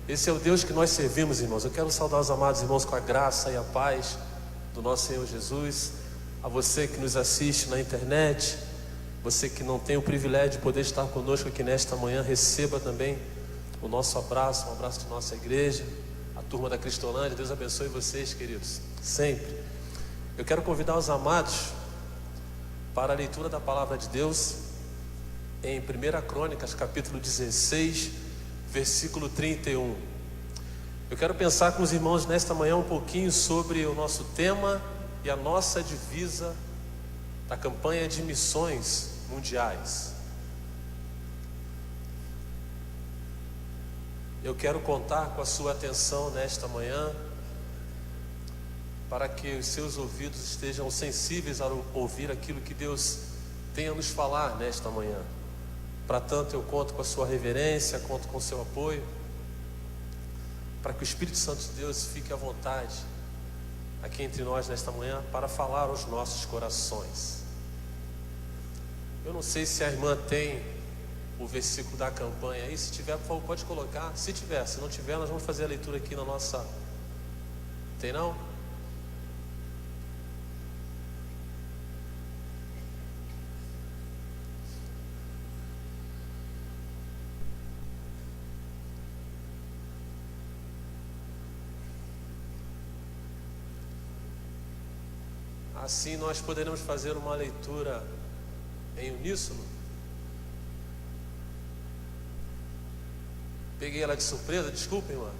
Esse é o Deus que nós servimos, irmãos. Eu quero saudar os amados irmãos com a graça e a paz do nosso Senhor Jesus. A você que nos assiste na internet, você que não tem o privilégio de poder estar conosco aqui nesta manhã, receba também o nosso abraço, um abraço de nossa igreja, a turma da Cristolândia. Deus abençoe vocês, queridos, sempre. Eu quero convidar os amados para a leitura da palavra de Deus em 1 Crônicas, capítulo 16, versículo 31. Eu quero pensar com os irmãos nesta manhã um pouquinho sobre o nosso tema e a nossa divisa da campanha de missões mundiais. Eu quero contar com a sua atenção nesta manhã, para que os seus ouvidos estejam sensíveis ao ouvir aquilo que Deus tem a nos falar nesta manhã. Para tanto, eu conto com a sua reverência, conto com o seu apoio, para que o Espírito Santo de Deus fique à vontade aqui entre nós nesta manhã para falar aos nossos corações. Eu não sei se a irmã tem o versículo da campanha aí. Se tiver, por favor, pode colocar. Se tiver, se não tiver, nós vamos fazer a leitura aqui na nossa... Tem não? Assim nós poderemos fazer uma leitura em uníssono. Peguei ela de surpresa, desculpem, irmã.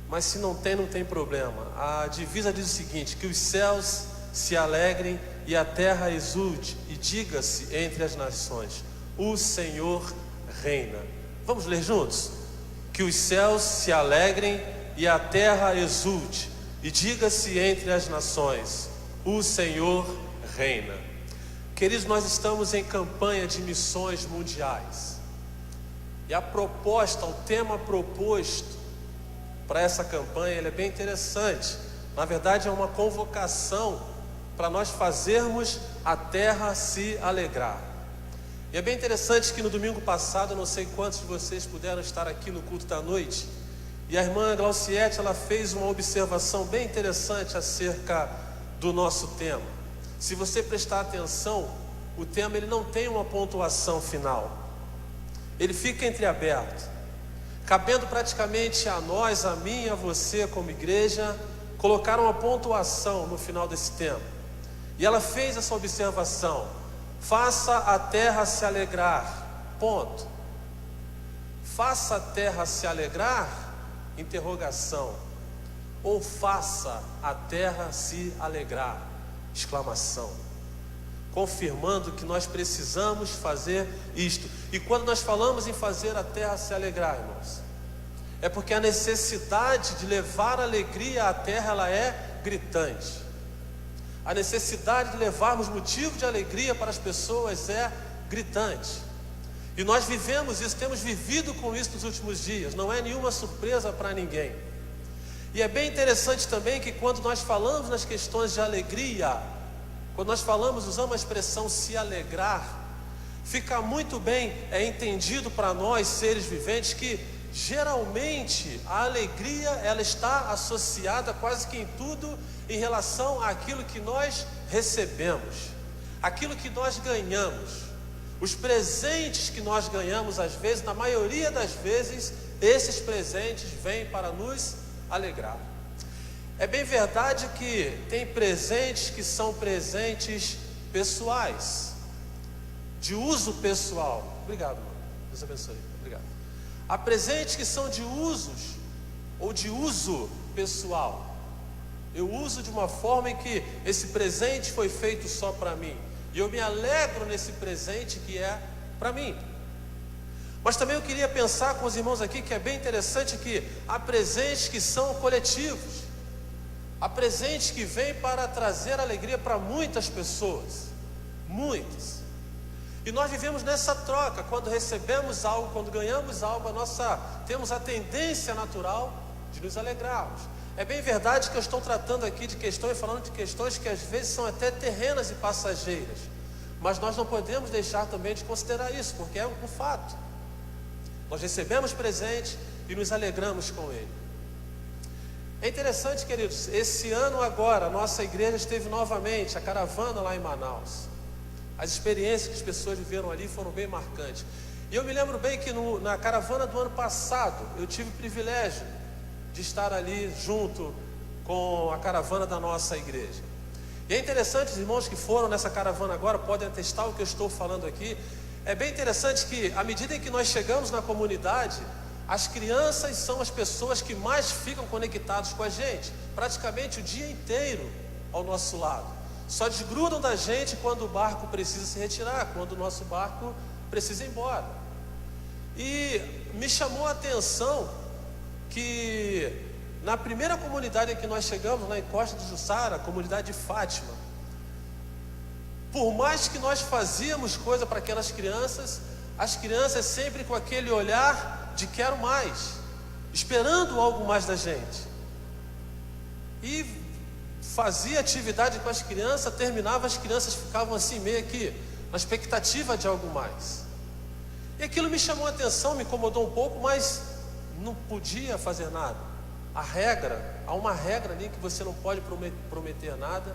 Mas se não tem, não tem problema. A divisa diz o seguinte: que os céus se alegrem e a terra exulte, e diga-se entre as nações: o Senhor reina. Vamos ler juntos? Que os céus se alegrem e a terra exulte, e diga-se entre as nações: o Senhor reina. Queridos, nós estamos em campanha de missões mundiais, e a proposta, o tema proposto para essa campanha, ele é bem interessante. Na verdade, é uma convocação para nós fazermos a terra se alegrar. E é bem interessante que no domingo passado, eu não sei quantos de vocês puderam estar aqui no culto da noite, e a irmã Glauciete, ela fez uma observação bem interessante acerca do nosso tema. Se você prestar atenção, o tema ele não tem uma pontuação final, ele fica entreaberto, cabendo praticamente a nós, a mim e a você como igreja, colocar uma pontuação no final desse tema. E ela fez essa observação: faça a terra se alegrar, ponto. Faça a terra se alegrar, interrogação. Ou faça a terra se alegrar, exclamação. Confirmando que nós precisamos fazer isto. E quando nós falamos em fazer a terra se alegrar, irmãos, é porque a necessidade de levar alegria à terra, ela é gritante. A necessidade de levarmos motivo de alegria para as pessoas é gritante. E nós vivemos isso, temos vivido com isso nos últimos dias. Não é nenhuma surpresa para ninguém. E é bem interessante também que quando nós falamos nas questões de alegria, quando nós falamos, usamos a expressão se alegrar, fica muito bem entendido para nós, seres viventes, que geralmente a alegria ela está associada quase que em tudo em relação àquilo que nós recebemos, aquilo que nós ganhamos, os presentes que nós ganhamos. Às vezes, na maioria das vezes, esses presentes vêm para nos alegrar. É bem verdade que tem presentes que são presentes pessoais, de uso pessoal. Obrigado, irmão. Deus abençoe. Obrigado. Há presentes que são de usos ou de uso pessoal. Eu uso de uma forma em que esse presente foi feito só para mim, e eu me alegro nesse presente que é para mim. Mas também eu queria pensar com os irmãos aqui que é bem interessante que há presentes que são coletivos. Há presentes que vêm para trazer alegria para muitas pessoas, muitas. E nós vivemos nessa troca. Quando recebemos algo, quando ganhamos algo, temos a tendência natural de nos alegrarmos. É bem verdade que eu estou tratando aqui de questões, falando de questões que às vezes são até terrenas e passageiras. Mas nós não podemos deixar também de considerar isso, porque é um fato. Nós recebemos presente e nos alegramos com ele. É interessante, queridos, esse ano agora, a nossa igreja esteve novamente, a caravana lá em Manaus. As experiências que as pessoas viveram ali foram bem marcantes. E eu me lembro bem que na caravana do ano passado, eu tive o privilégio de estar ali junto com a caravana da nossa igreja. E é interessante, os irmãos que foram nessa caravana agora podem atestar o que eu estou falando aqui. É bem interessante que, à medida em que nós chegamos na comunidade, as crianças são as pessoas que mais ficam conectadas com a gente, praticamente o dia inteiro ao nosso lado. Só desgrudam da gente quando o barco precisa se retirar, quando o nosso barco precisa ir embora. E me chamou a atenção que na primeira comunidade em que nós chegamos, na Encosta do Jussara, a comunidade de Fátima, por mais que nós fazíamos coisa para aquelas crianças, as crianças sempre com aquele olhar de quero mais, esperando algo mais da gente. E fazia atividade com as crianças, terminava, as crianças ficavam assim meio que na expectativa de algo mais. E aquilo me chamou a atenção, me incomodou um pouco, mas não podia fazer nada. Há uma regra ali que você não pode prometer nada,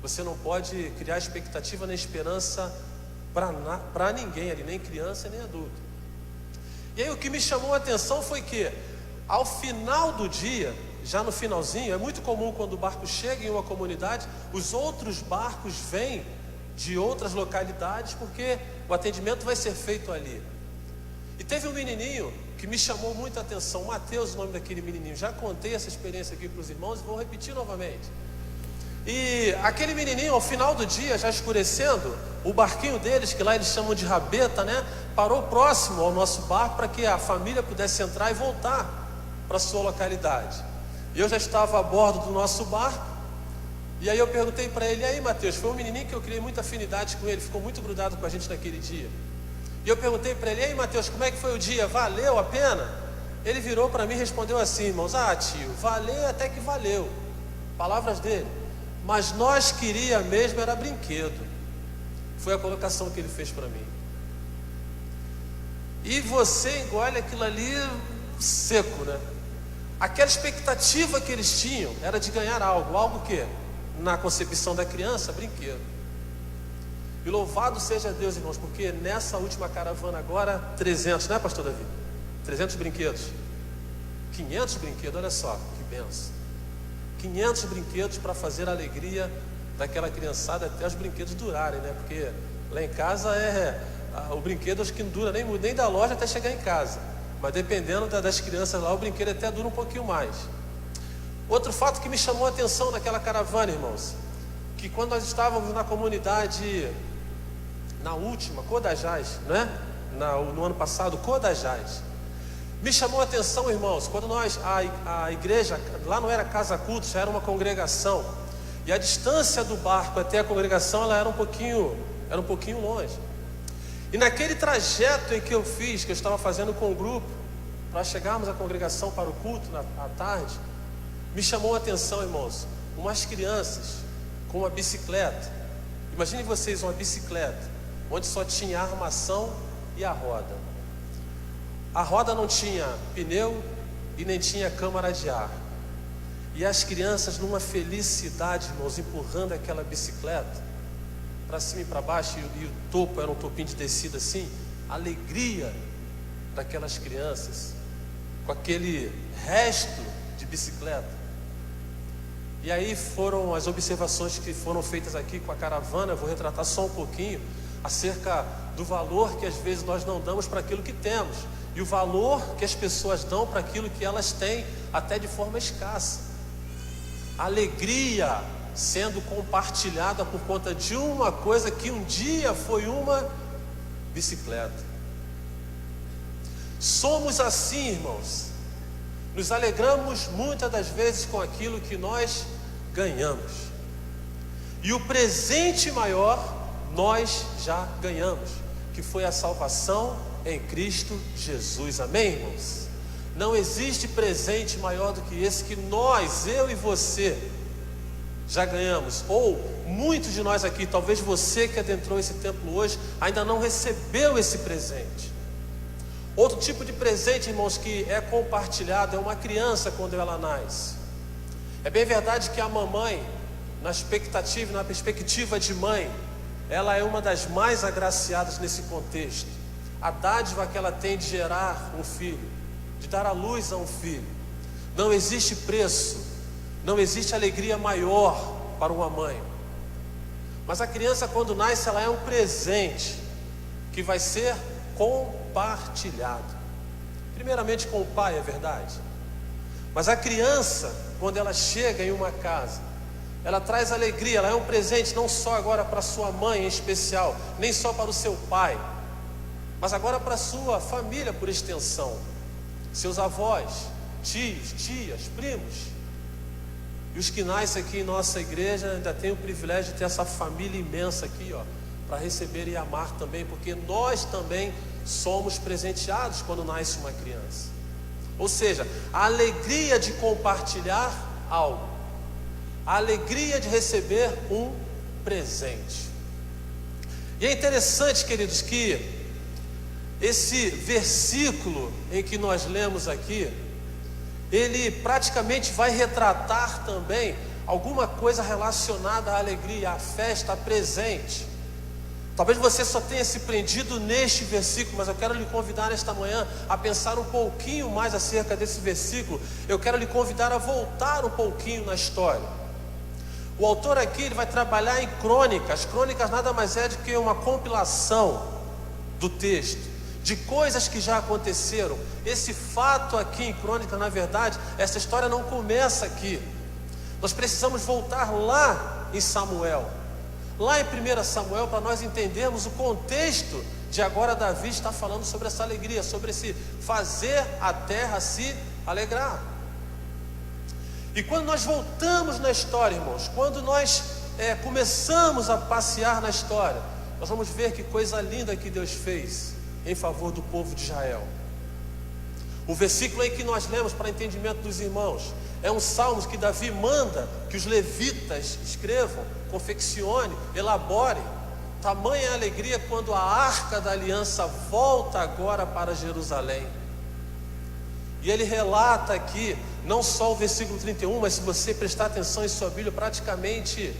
você não pode criar expectativa nem esperança para ninguém ali, nem criança nem adulto. E aí o que me chamou a atenção foi que ao final do dia, já no finalzinho, é muito comum quando o barco chega em uma comunidade, os outros barcos vêm de outras localidades, porque o atendimento vai ser feito ali. E teve um menininho que me chamou muita atenção, Mateus, o nome daquele menininho. Já contei essa experiência aqui para os irmãos e vou repetir novamente. E aquele menininho, ao final do dia, já escurecendo, o barquinho deles, que lá eles chamam de rabeta, né, parou próximo ao nosso barco para que a família pudesse entrar e voltar para a sua localidade. E eu já estava a bordo do nosso barco, e aí eu perguntei para ele: e aí, Mateus? Foi um menininho que eu criei muita afinidade com ele, ficou muito grudado com a gente naquele dia. E eu perguntei para ele: e aí, Mateus, como é que foi o dia? Valeu a pena? Ele virou para mim e respondeu assim, irmãos: ah, tio, valeu até que valeu. Palavras dele: mas nós queria mesmo era brinquedo. Foi a colocação que ele fez para mim. E você engole aquilo ali seco, né? Aquela expectativa que eles tinham era de ganhar algo que na concepção da criança, brinquedo. E louvado seja Deus, irmãos, porque nessa última caravana agora, 300, né, pastor Davi? 300 brinquedos, 500 brinquedos, olha só, que benção. 500 brinquedos para fazer a alegria daquela criançada até os brinquedos durarem, né? Porque lá em casa o brinquedo acho que não dura nem da loja até chegar em casa. Mas dependendo das crianças lá, o brinquedo até dura um pouquinho mais. Outro fato que me chamou a atenção naquela caravana, irmãos, que quando nós estávamos na comunidade, na última, Codajás, né? No ano passado, Codajás, me chamou a atenção, irmãos, quando a igreja, lá não era casa culto, já era uma congregação, e a distância do barco até a congregação, ela era um pouquinho longe. E naquele trajeto em que eu estava fazendo com o grupo, para chegarmos à congregação para o culto à tarde, me chamou a atenção, irmãos, umas crianças com uma bicicleta. Imagine vocês uma bicicleta, onde só tinha a armação e a roda. A roda não tinha pneu e nem tinha câmara de ar. E as crianças numa felicidade, irmãos, empurrando aquela bicicleta para cima e para baixo, e o topo era um topinho de tecido assim, a alegria daquelas crianças, com aquele resto de bicicleta. E aí foram as observações que foram feitas aqui com a caravana. Eu vou retratar só um pouquinho acerca do valor que às vezes nós não damos para aquilo que temos, e o valor que as pessoas dão para aquilo que elas têm, até de forma escassa. A alegria sendo compartilhada por conta de uma coisa que um dia foi uma bicicleta. Somos assim, irmãos. Nos alegramos muitas das vezes com aquilo que nós ganhamos. E o presente maior nós já ganhamos, que foi a salvação em Cristo Jesus. Amém, irmãos? Não existe presente maior do que esse que nós, eu e você, já ganhamos, ou muitos de nós aqui, talvez você que adentrou esse templo hoje, ainda não recebeu esse presente. Outro tipo de presente, irmãos, que é compartilhado, é uma criança quando ela nasce. É bem verdade que a mamãe, na perspectiva de mãe, ela é uma das mais agraciadas nesse contexto. A dádiva que ela tem de gerar um filho, de dar à luz a um filho. Não existe preço, não existe alegria maior para uma mãe. Mas a criança, quando nasce, ela é um presente que vai ser compartilhado. Primeiramente com o pai, é verdade. Mas a criança, quando ela chega em uma casa, ela traz alegria, ela é um presente não só agora para sua mãe em especial, nem só para o seu pai, mas agora para a sua família por extensão. Seus avós, tios, tias, primos. E os que nascem aqui em nossa igreja ainda têm o privilégio de ter essa família imensa aqui, para receber e amar também, porque nós também somos presenteados quando nasce uma criança. Ou seja, a alegria de compartilhar algo, a alegria de receber um presente. E é interessante, queridos, que esse versículo em que nós lemos aqui, ele praticamente vai retratar também alguma coisa relacionada à alegria, à festa, a presente. Talvez você só tenha se prendido neste versículo, mas eu quero lhe convidar nesta manhã a pensar um pouquinho mais acerca desse versículo. Eu quero lhe convidar a voltar um pouquinho na história. O autor aqui ele vai trabalhar em crônicas. Crônicas nada mais é do que uma compilação do texto, de coisas que já aconteceram. Esse fato aqui em crônica, na verdade, essa história não começa aqui. Nós precisamos voltar lá em Samuel, lá em 1 Samuel, para nós entendermos o contexto de agora Davi está falando sobre essa alegria, sobre esse fazer a terra se alegrar. E quando nós voltamos na história, irmãos, quando nós começamos a passear na história, nós vamos ver que coisa linda que Deus fez em favor do povo de Israel. O versículo em que nós lemos para entendimento dos irmãos é um salmo que Davi manda que os levitas escrevam, confeccionem, elaborem. Tamanha a alegria quando a arca da aliança volta agora para Jerusalém. E ele relata aqui, não só o versículo 31, mas se você prestar atenção em sua Bíblia, praticamente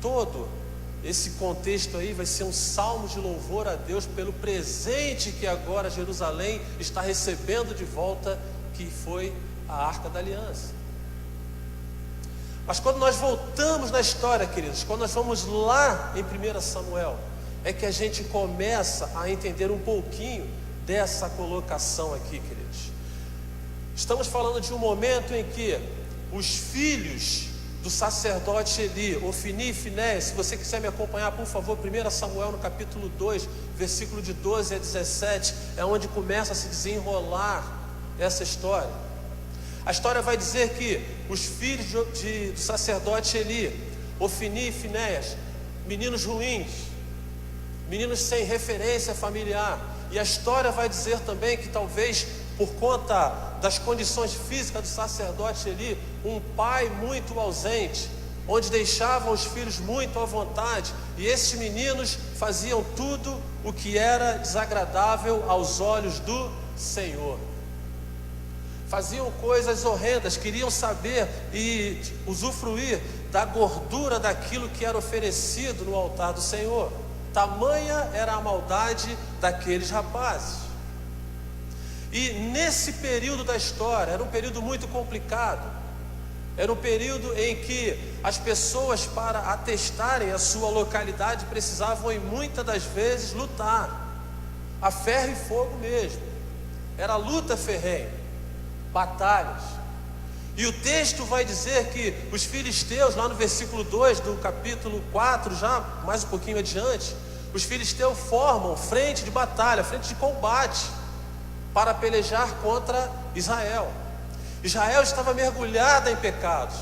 todo esse contexto aí vai ser um salmo de louvor a Deus pelo presente que agora Jerusalém está recebendo de volta, que foi a Arca da Aliança. Mas quando nós voltamos na história, queridos, quando nós vamos lá em 1 Samuel, é que a gente começa a entender um pouquinho dessa colocação aqui, queridos. Estamos falando de um momento em que os filhos do sacerdote Eli, Ofni e Finéias, se você quiser me acompanhar, por favor, 1 Samuel no capítulo 2, versículo de 12 a 17, é onde começa a se desenrolar essa história. A história vai dizer que os filhos do sacerdote Eli, Ofni e Finéias, meninos ruins, meninos sem referência familiar, e a história vai dizer também que talvez por conta das condições físicas do sacerdote Eli, um pai muito ausente, onde deixavam os filhos muito à vontade, e esses meninos faziam tudo o que era desagradável aos olhos do Senhor. Faziam coisas horrendas, queriam saber e usufruir da gordura daquilo que era oferecido no altar do Senhor. Tamanha era a maldade daqueles rapazes. E nesse período da história, era um período muito complicado. Era um período em que as pessoas, para atestarem a sua localidade, precisavam, em muitas das vezes, lutar a ferro e fogo mesmo. Era luta ferrenha, batalhas. E o texto vai dizer que os filisteus, lá no versículo 2 do capítulo 4, já mais um pouquinho adiante, os filisteus formam frente de batalha, frente de combate, para pelejar contra Israel. Israel estava mergulhada em pecados.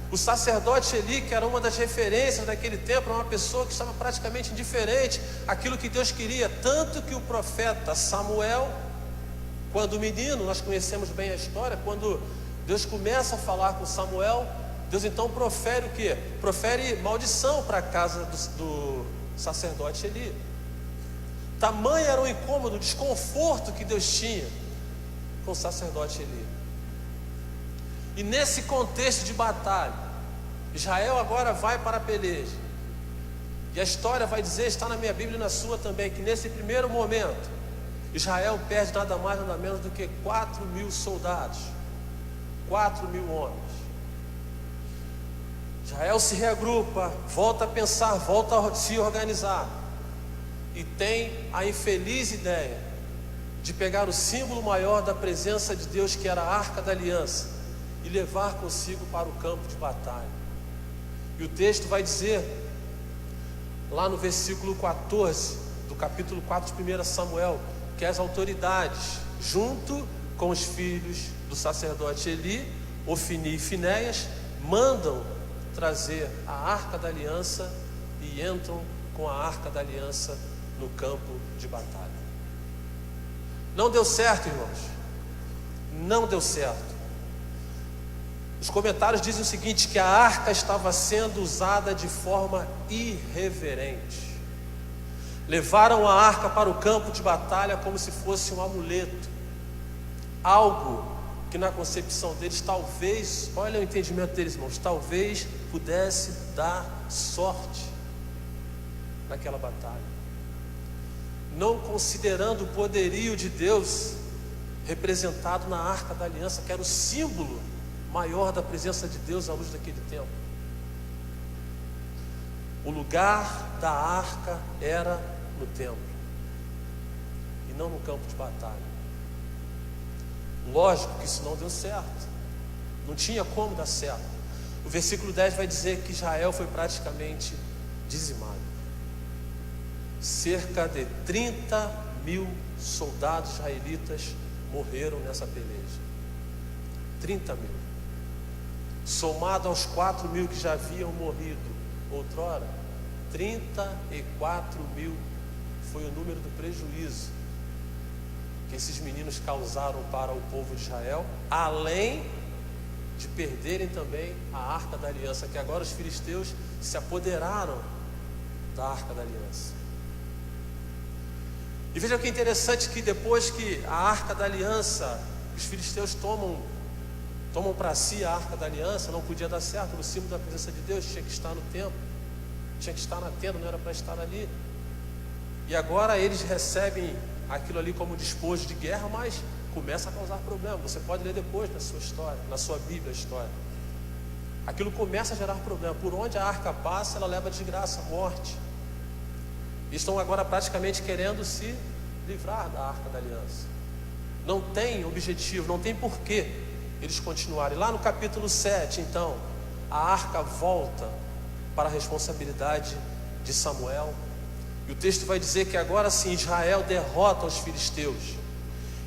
O sacerdote Eli, que era uma das referências daquele tempo, era uma pessoa que estava praticamente indiferente àquilo que Deus queria. Tanto que o profeta Samuel, quando menino, nós conhecemos bem a história, quando Deus começa a falar com Samuel, Deus então profere o quê? Profere maldição para a casa do sacerdote Eli. Tamanho era o incômodo, o desconforto que Deus tinha com o sacerdote Eli. E nesse contexto de batalha, Israel agora vai para a peleja. E a história vai dizer, está na minha Bíblia e na sua também, que nesse primeiro momento, Israel perde nada mais nada menos do que 4.000 soldados, 4.000 homens. Israel se reagrupa, volta a pensar, volta a se organizar, e tem a infeliz ideia de pegar o símbolo maior da presença de Deus, que era a Arca da Aliança, e levar consigo para o campo de batalha. E o texto vai dizer, lá no versículo 14 do capítulo 4 de 1 Samuel, que as autoridades, junto com os filhos do sacerdote Eli, Ofni e Finéias, mandam trazer a Arca da Aliança e entram com a Arca da Aliança no campo de batalha. Não deu certo, irmãos. Não deu certo. Os comentários dizem o seguinte, que a arca estava sendo usada de forma irreverente. Levaram a arca para o campo de batalha como se fosse um amuleto, algo que na concepção deles talvez, olha o entendimento deles, irmãos, talvez pudesse dar sorte naquela batalha, não considerando o poderio de Deus representado na Arca da Aliança, que era o símbolo maior da presença de Deus à luz daquele tempo. O lugar da arca era no templo e não no campo de batalha. Lógico que isso não deu certo, não tinha como dar certo. O versículo 10 vai dizer que Israel foi praticamente dizimado. Cerca de 30.000 soldados israelitas morreram nessa peleja. 30.000. Somado aos 4.000 que já haviam morrido outrora, 34.000 foi o número do prejuízo que esses meninos causaram para o povo de Israel, além de perderem também a Arca da Aliança, que agora os filisteus se apoderaram da Arca da Aliança. E veja que interessante, que depois que a Arca da Aliança, os filisteus tomam para si a Arca da Aliança, não podia dar certo, o símbolo da presença de Deus tinha que estar no templo, tinha que estar na tenda, não era para estar ali. E agora eles recebem aquilo ali como despojo de guerra, mas começa a causar problema. Você pode ler depois na sua história, na sua Bíblia, a história. Aquilo começa a gerar problema. Por onde a arca passa, ela leva desgraça, morte. E estão agora praticamente querendo se livrar da Arca da Aliança. Não tem objetivo, não tem porquê eles continuarem. Lá no capítulo 7, então, a arca volta para a responsabilidade de Samuel. E o texto vai dizer que agora sim Israel derrota os filisteus.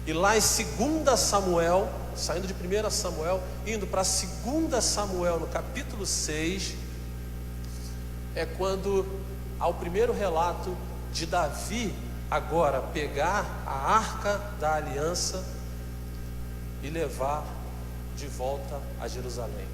E lá em 2 Samuel, saindo de 1 Samuel, indo para 2 Samuel, no capítulo 6, é quando há o primeiro relato de Davi agora pegar a Arca da Aliança e levar de volta a Jerusalém.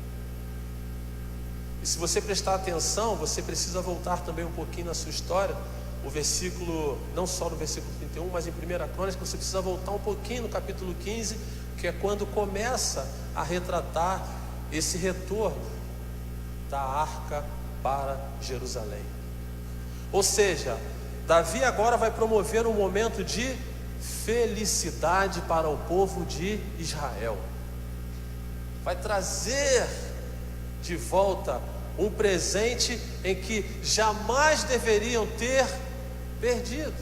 E se você prestar atenção, você precisa voltar também um pouquinho na sua história, o versículo, não só no versículo 31, mas em 1 Crônicas, você precisa voltar um pouquinho no capítulo 15, que é quando começa a retratar esse retorno da arca para Jerusalém. Ou seja, Davi agora vai promover um momento de felicidade para o povo de Israel. Vai trazer de volta um presente em que jamais deveriam ter perdido.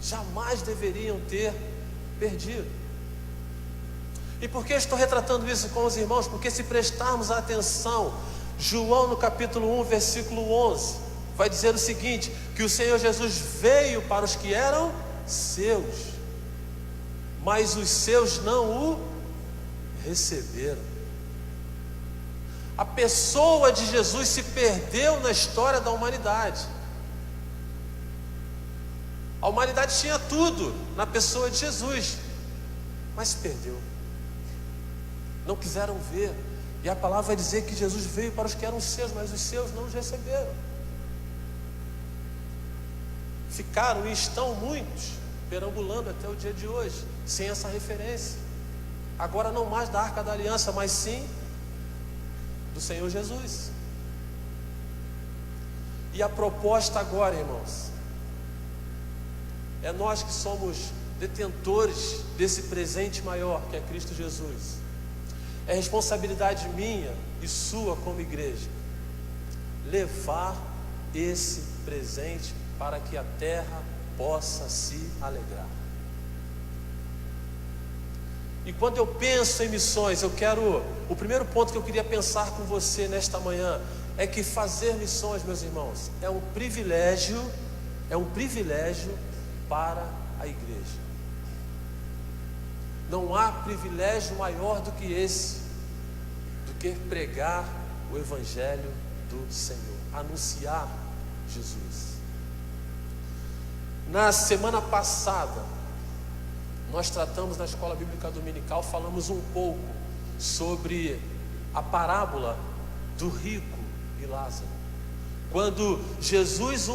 Jamais deveriam ter perdido. E por que estou retratando isso com os irmãos? Porque se prestarmos atenção, João no capítulo 1, versículo 11, vai dizer o seguinte, que o Senhor Jesus veio para os que eram seus, mas os seus não o receberam. A pessoa de Jesus se perdeu na história da humanidade. A humanidade tinha tudo na pessoa de Jesus, mas se perdeu. Não quiseram ver, E a palavra vai dizer que Jesus veio para os que eram seus, mas os seus não os receberam. Ficaram e estão muitos perambulando até o dia de hoje, sem essa referência. Agora não mais da Arca da Aliança, mas sim do Senhor Jesus. E a proposta agora, irmãos, é nós que somos detentores desse presente maior que é Cristo Jesus. É responsabilidade minha e sua como igreja levar esse presente para que a terra possa se alegrar. E quando eu penso em missões, o primeiro ponto que eu queria pensar com você nesta manhã é que fazer missões, meus irmãos, é um privilégio para a igreja. Não há privilégio maior do que esse, do que pregar o Evangelho do Senhor, anunciar Jesus. Na semana passada, nós tratamos na escola bíblica dominical, falamos um pouco sobre a parábola do rico e Lázaro. Quando Jesus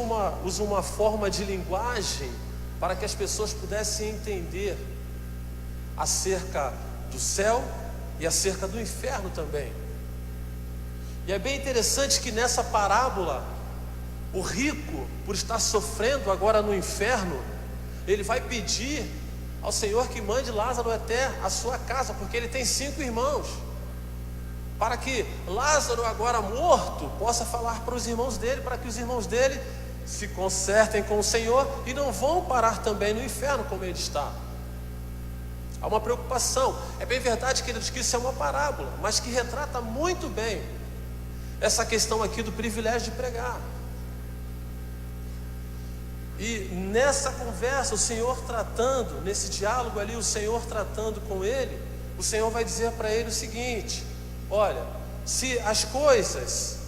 usa uma forma de linguagem para que as pessoas pudessem entender acerca do céu e acerca do inferno também. E é bem interessante que nessa parábola, o rico, por estar sofrendo agora no inferno, ele vai pedir ao Senhor que mande Lázaro até a sua casa, porque ele tem 5 irmãos, para que Lázaro, agora morto, possa falar para os irmãos dele, para que os irmãos dele se consertem com o Senhor e não vão parar também no inferno como ele está. Há uma preocupação. É bem verdade, queridos, que isso é uma parábola, mas que retrata muito bem essa questão aqui do privilégio de pregar. E nessa conversa, o Senhor tratando, nesse diálogo ali, o Senhor tratando com ele, o Senhor vai dizer para ele o seguinte: olha, se as coisas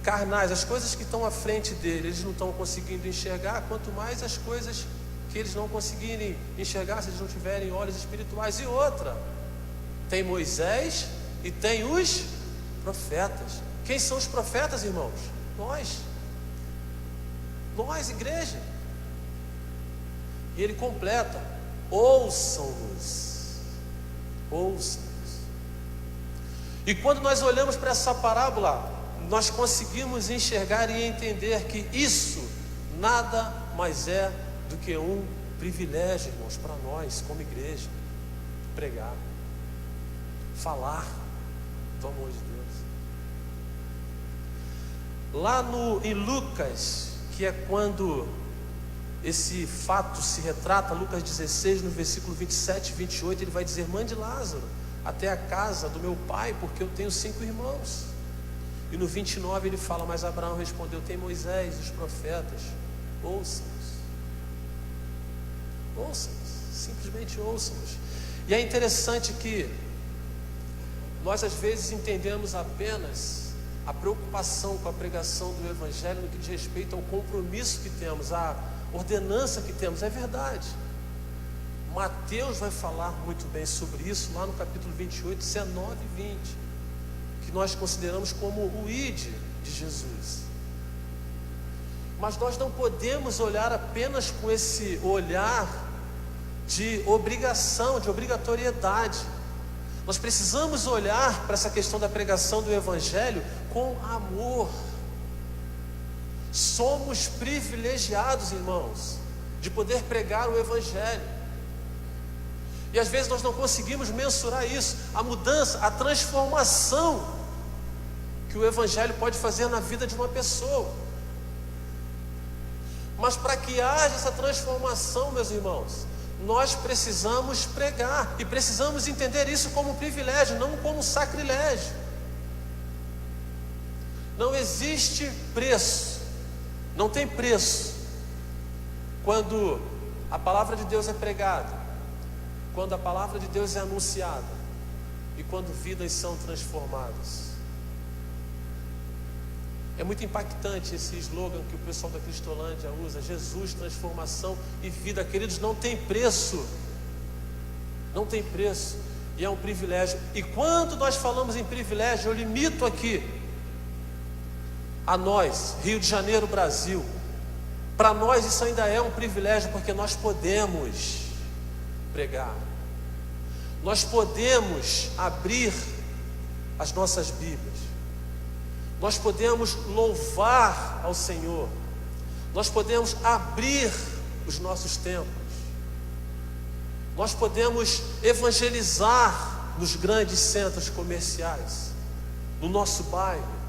carnais, as coisas que estão à frente dele, eles não estão conseguindo enxergar, quanto mais as coisas que eles não conseguirem enxergar, se eles não tiverem olhos espirituais. E outra, tem Moisés e tem os profetas. Quem são os profetas, irmãos? Nós, igreja. E ele completa: ouçam-nos. E quando nós olhamos para essa parábola, nós conseguimos enxergar e entender que isso nada mais é do que um privilégio, irmãos, para nós como igreja: pregar, falar do amor de Deus. Lá em Lucas, que é quando esse fato se retrata, Lucas 16, no versículo 27 e 28, ele vai dizer: mande Lázaro até a casa do meu pai, porque eu tenho 5 irmãos. E no 29 ele fala: mas Abraão respondeu: tem Moisés e os profetas, ouçam-nos, simplesmente ouçam-nos. E é interessante que nós às vezes entendemos apenas a preocupação com a pregação do Evangelho no que diz respeito ao compromisso que temos, à ordenança que temos. É verdade. Mateus vai falar muito bem sobre isso lá no capítulo 28, 19 e 20, que nós consideramos como o ID de Jesus. Mas nós não podemos olhar apenas com esse olhar de obrigação, de obrigatoriedade. Nós precisamos olhar para essa questão da pregação do Evangelho com amor. Somos privilegiados, irmãos, de poder pregar o Evangelho. E às vezes nós não conseguimos mensurar isso, a mudança, a transformação que o Evangelho pode fazer na vida de uma pessoa. Mas para que haja essa transformação, meus irmãos, nós precisamos pregar, e precisamos entender isso como privilégio, não como sacrilégio. Não existe preço, não tem preço quando a palavra de Deus é pregada, quando a palavra de Deus é anunciada e quando vidas são transformadas. É muito impactante esse slogan que o pessoal da Cristolândia usa: Jesus, transformação e vida. Queridos, não tem preço, não tem preço. E é um privilégio. E quando nós falamos em privilégio, eu limito aqui a nós, Rio de Janeiro, Brasil. Para nós isso ainda é um privilégio, porque nós podemos pregar, nós podemos abrir as nossas Bíblias, nós podemos louvar ao Senhor, nós podemos abrir os nossos templos, nós podemos evangelizar nos grandes centros comerciais, no nosso bairro.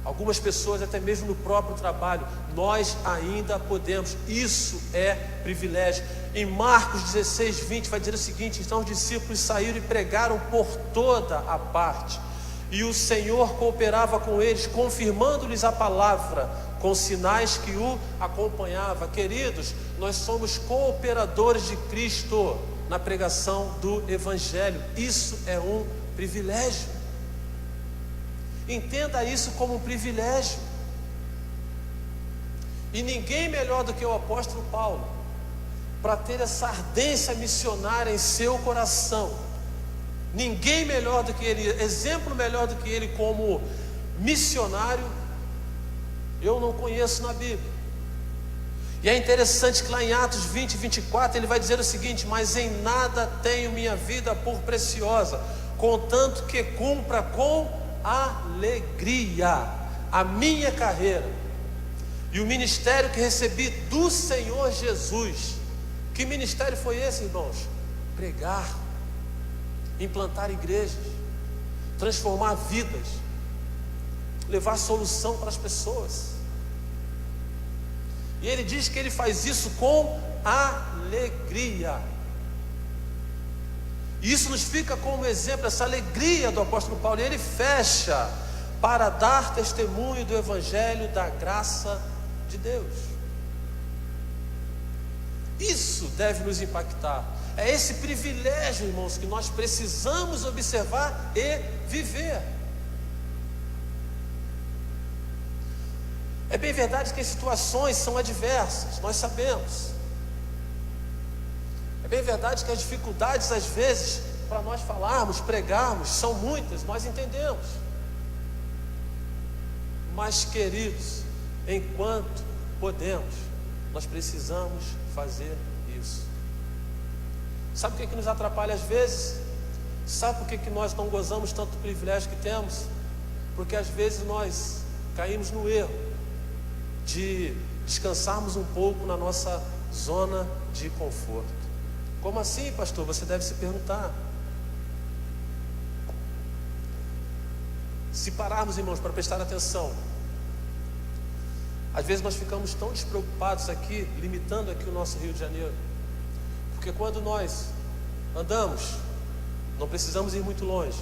Algumas pessoas até mesmo no próprio trabalho, nós ainda podemos, isso é privilégio. Em Marcos 16, 20 vai dizer o seguinte: então os discípulos saíram e pregaram por toda a parte, e o Senhor cooperava com eles, confirmando-lhes a palavra, com sinais que o acompanhava. Queridos, nós somos cooperadores de Cristo na pregação do Evangelho, isso é um privilégio. Entenda isso como um privilégio. E ninguém melhor do que o apóstolo Paulo para ter essa ardência missionária em seu coração. Ninguém melhor do que ele, exemplo melhor do que ele como missionário, eu não conheço na Bíblia. E é interessante que lá em Atos 20, 24 ele vai dizer o seguinte: mas em nada tenho minha vida por preciosa, contanto que cumpra com alegria a minha carreira e o ministério que recebi do Senhor Jesus. Que ministério foi esse, irmãos? Pregar, implantar igrejas, transformar vidas, levar solução para as pessoas. E ele diz que ele faz isso com alegria. E isso nos fica como exemplo, essa alegria do apóstolo Paulo. E ele fecha: para dar testemunho do Evangelho da graça de Deus. Isso deve nos impactar. É esse privilégio, irmãos, que nós precisamos observar e viver. É bem verdade que as situações são adversas, nós sabemos. É bem verdade que as dificuldades, às vezes, para nós falarmos, pregarmos, são muitas, nós entendemos. Mas, queridos, enquanto podemos, nós precisamos fazer isso. Sabe o que nos atrapalha às vezes? Sabe por que nós não gozamos tanto do privilégio que temos? Porque às vezes nós caímos no erro de descansarmos um pouco na nossa zona de conforto. Como assim, pastor? Você deve se perguntar. Se pararmos, irmãos, para prestar atenção, às vezes nós ficamos tão despreocupados aqui, limitando aqui o nosso Rio de Janeiro, porque quando nós andamos, não precisamos ir muito longe,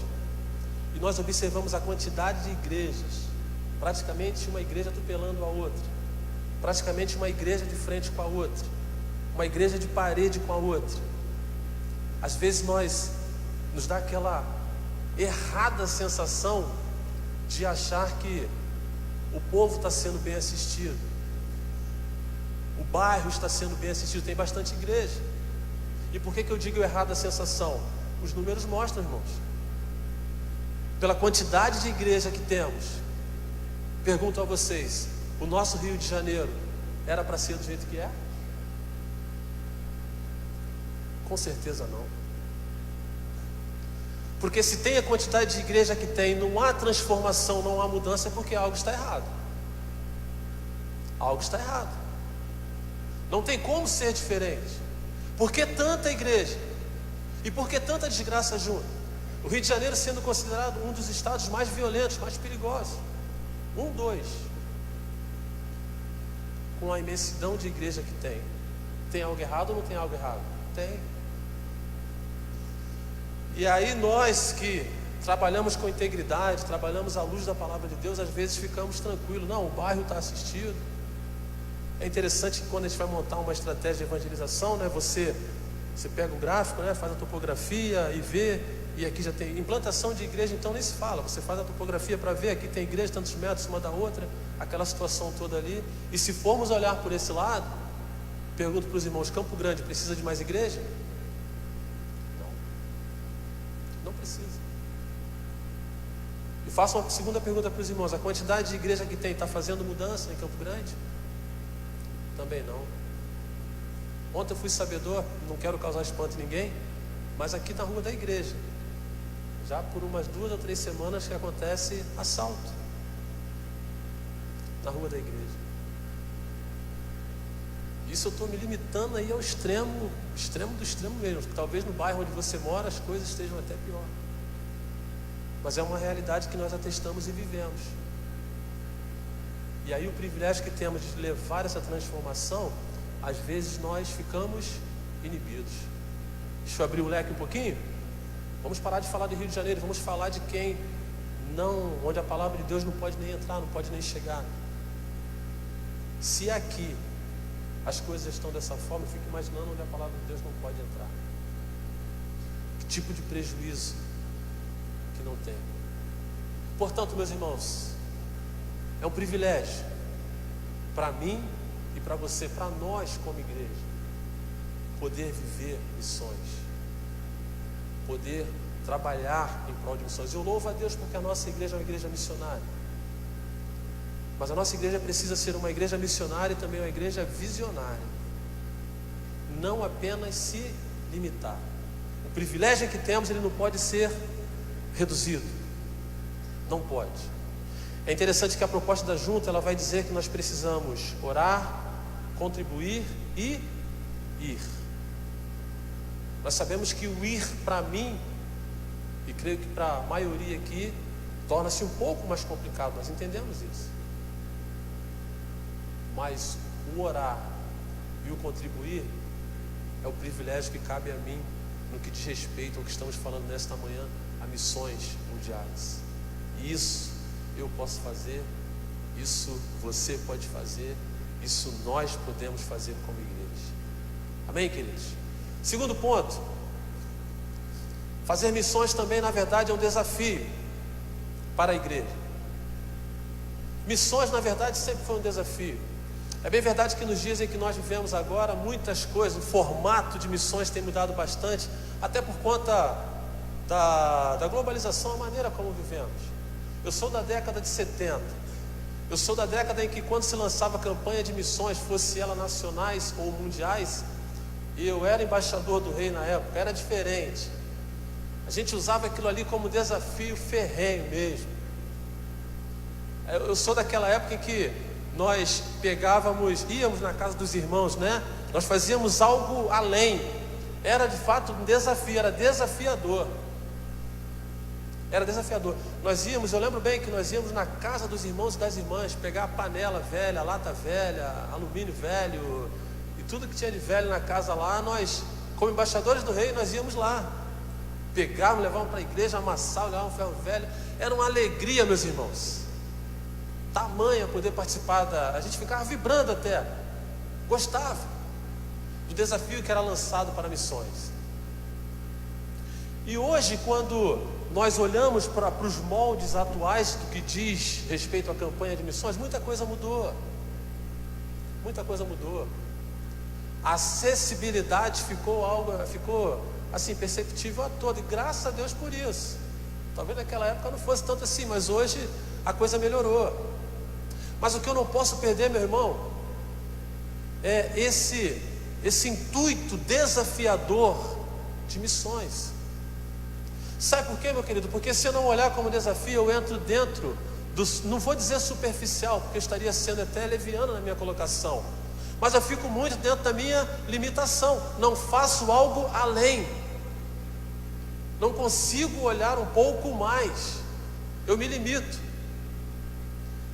e nós observamos a quantidade de igrejas, praticamente uma igreja atropelando a outra, praticamente uma igreja de frente com a outra, uma igreja de parede com a outra. Às vezes nos dá aquela errada sensação de achar que o povo está sendo bem assistido, o bairro está sendo bem assistido, tem bastante igreja. E por que eu digo errada sensação? Os números mostram, irmãos. Pela quantidade de igreja que temos, pergunto a vocês: o nosso Rio de Janeiro era para ser do jeito que é? Com certeza não. Porque se tem a quantidade de igreja que tem, não há transformação, não há mudança, é porque algo está errado. Algo está errado. Não tem como ser diferente. Por que tanta igreja? E por que tanta desgraça junto? O Rio de Janeiro sendo considerado um dos estados mais violentos, mais perigosos. 2. Com a imensidão de igreja que tem. Tem algo errado ou não tem algo errado? Tem. E aí nós que trabalhamos com integridade, trabalhamos à luz da palavra de Deus, às vezes ficamos tranquilos. Não, o bairro está assistido. É interessante que quando a gente vai montar uma estratégia de evangelização, né, você pega o gráfico, né, faz a topografia e vê, e aqui já tem implantação de igreja, então nem se fala. Você faz a topografia para ver, aqui tem igreja tantos metros uma da outra, aquela situação toda ali. E se formos olhar por esse lado, pergunto para os irmãos: Campo Grande precisa de mais igreja? Não. Não precisa. E faço uma segunda pergunta para os irmãos: a quantidade de igreja que tem está fazendo mudança em Campo Grande? Também não. Ontem eu fui sabedor, não quero causar espanto em ninguém, mas aqui na rua da igreja, já por umas 2 ou 3 semanas que acontece assalto na rua da igreja. Isso eu estou me limitando aí ao extremo do extremo mesmo, porque talvez no bairro onde você mora as coisas estejam até pior. Mas é uma realidade que nós atestamos e vivemos. E aí o privilégio que temos de levar essa transformação, às vezes nós ficamos inibidos. Deixa eu abrir o leque um pouquinho. Vamos parar de falar do Rio de Janeiro, vamos falar de quem não, onde a palavra de Deus não pode nem entrar, não pode nem chegar. Se aqui as coisas estão dessa forma, eu fico imaginando onde a palavra de Deus não pode entrar. Que tipo de prejuízo que não tem. Portanto, meus irmãos, é um privilégio para mim e para você, para nós como igreja, poder viver missões, poder trabalhar em prol de missões. Eu louvo a Deus porque a nossa igreja é uma igreja missionária. Mas a nossa igreja precisa ser uma igreja missionária e também uma igreja visionária. Não apenas se limitar. O privilégio que temos, ele não pode ser reduzido. Não pode. É interessante que a proposta da junta, ela vai dizer que nós precisamos orar, contribuir e ir. Nós sabemos que o ir para mim, e creio que para a maioria aqui, torna-se um pouco mais complicado. Nós entendemos isso. Mas o orar e o contribuir é o privilégio que cabe a mim no que diz respeito ao que estamos falando nesta manhã, a missões mundiais. E isso eu posso fazer, isso você pode fazer, isso nós podemos fazer como igreja. Amém, queridos? Segundo ponto, fazer missões também, na verdade, é um desafio para a igreja. Missões, na verdade, sempre foi um desafio. É bem verdade que nos dias em que nós vivemos agora, muitas coisas, o formato de missões tem mudado bastante, até por conta da globalização, a maneira como vivemos. Eu sou da década de 70, eu sou da década em que quando se lançava campanha de missões, fosse ela nacionais ou mundiais, eu era embaixador do rei na época, era diferente. A gente usava aquilo ali como desafio ferrenho mesmo. Eu sou daquela época em que nós íamos na casa dos irmãos, né? Nós fazíamos algo além. Era de fato um desafio, era desafiador. Era desafiador. Eu lembro bem que nós íamos na casa dos irmãos e das irmãs, pegar a panela velha, a lata velha, alumínio velho, e tudo que tinha de velho na casa lá, nós, como embaixadores do rei, nós íamos lá. Pegávamos, levávamos para a igreja, amassávamos, levávamos um ferro velho. Era uma alegria, meus irmãos. Tamanha poder participar a gente ficava vibrando até, gostava do desafio que era lançado para missões. E hoje, quando nós olhamos para os moldes atuais do que diz respeito à campanha de missões, muita coisa mudou. Muita coisa mudou. A acessibilidade ficou assim, perceptível a todo, e graças a Deus por isso. Talvez naquela época não fosse tanto assim, mas hoje a coisa melhorou. Mas o que eu não posso perder, meu irmão, é esse intuito desafiador de missões. Sabe por quê, meu querido? Porque se eu não olhar como desafio, eu entro dentro não vou dizer superficial, porque eu estaria sendo até leviano na minha colocação, mas eu fico muito dentro da minha limitação. Não faço algo além, não consigo olhar um pouco mais, eu me limito.